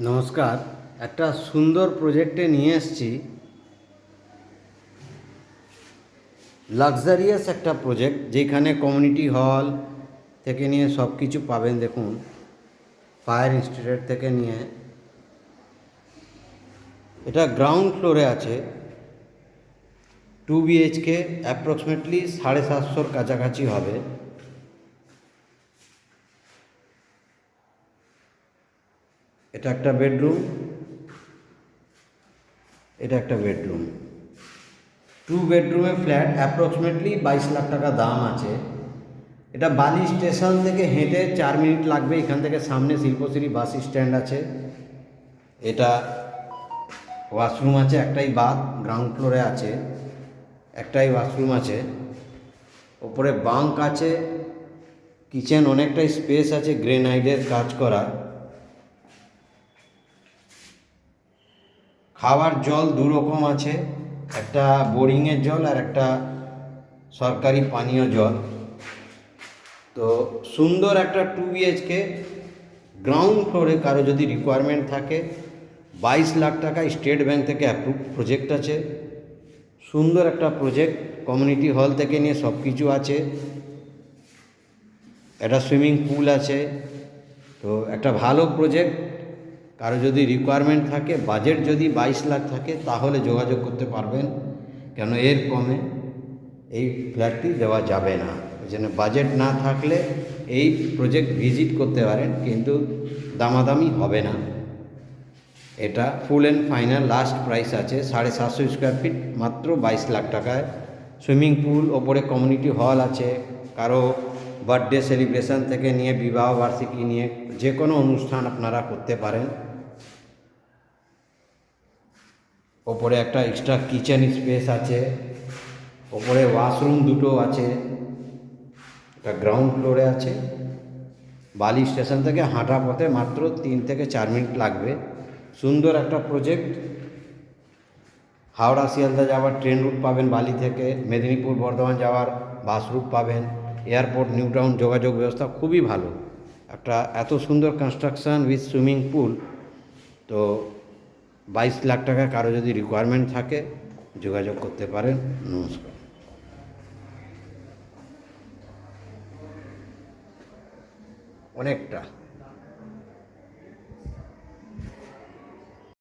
নমস্কার। একটা সুন্দর প্রজেক্টে নিয়ে এসেছি, লাক্সারিয়াস একটা প্রজেক্ট যেখানে কমিউনিটি হল থেকে নিয়ে সব কিছু পাবেন। দেখুন, ফায়ার ইনস্টিটিউট থেকে নিয়ে এটা গ্রাউন্ড ফ্লোরে আছে। 2 BHK, অ্যাপ্রক্সিমেটলি 750-র কাছাকাছি হবে। এটা একটা বেডরুম, এটা একটা বেডরুম। 2 বেডরুমের ফ্ল্যাট, অ্যাপ্রক্সিমেটলি 22 লাখ টাকা দাম আছে। এটা বালি স্টেশন থেকে হেঁটে 4 মিনিট লাগবে। এখান থেকে সামনে শিল্পশ্রী বাস স্ট্যান্ড আছে। এটা ওয়াশরুম আছে, একটাই বাথ গ্রাউন্ড ফ্লোরে আছে, একটাই ওয়াশরুম আছে। ওপরে বাঙ্ক আছে, কিচেন অনেকটাই স্পেস আছে, গ্রেনাইটের কাজ করা। খাওয়ার জল দুরকম আছে, একটা বোরিংয়ের জল আর একটা সরকারি পানীয় জল। তো সুন্দর একটা 2 BHK গ্রাউন্ড ফ্লোরে কারো যদি রিকোয়ারমেন্ট থাকে, 22 লাখ টাকা স্টেট ব্যাংক থেকে অ্যাপ্রুভ প্রজেক্ট আছে। সুন্দর একটা প্রজেক্ট, কমিউনিটি হল থেকে নিয়ে সব কিছু আছে। একটা সুইমিং পুল আছে। তো একটা ভালো প্রজেক্ট, কারো যদি রিকোয়ারমেন্ট থাকে, বাজেট যদি 22 লাখ থাকে তাহলে যোগাযোগ করতে পারবেন, কেন এর কমে এই ফ্ল্যাটটি দেওয়া যাবে না। ওই জন্য বাজেট না থাকলে এই প্রজেক্ট ভিজিট করতে পারেন, কিন্তু দামাদামি হবে না। এটা full and final last price আছে 750 স্কোয়ার ফিট, মাত্র 22 লাখ টাকায়। সুইমিং পুল, ওপরে কমিউনিটি হল আছে। কারো বার্থডে সেলিব্রেশন থেকে নিয়ে বিবাহ বার্ষিকী নিয়ে যে কোনো অনুষ্ঠান আপনারা করতে পারেন। ওপরে একটা এক্সট্রা কিচেন স্পেস আছে, ওপরে ওয়াশরুম দুটো আছে। এটা গ্রাউন্ড ফ্লোরে আছে। বালি স্টেশন থেকে হাঁটা পথে মাত্র 3 থেকে 4 মিনিট লাগবে। সুন্দর একটা প্রজেক্ট। হাওড়া শিয়ালদা যাওয়ার ট্রেন রুট পাবেন, বালি থেকে মেদিনীপুর বর্ধমান যাওয়ার বাস রুট পাবেন, এয়ারপোর্ট নিউ টাউন যোগাযোগ ব্যবস্থা খুবই ভালো। একটা এত সুন্দর কনস্ট্রাকশান উইথ সুইমিং পুল। তো 22 লাখ টাকা কারো যদি রিকোয়ারমেন্ট থাকে যোগাযোগ করতে পারেন। নমস্কার। অনেকটা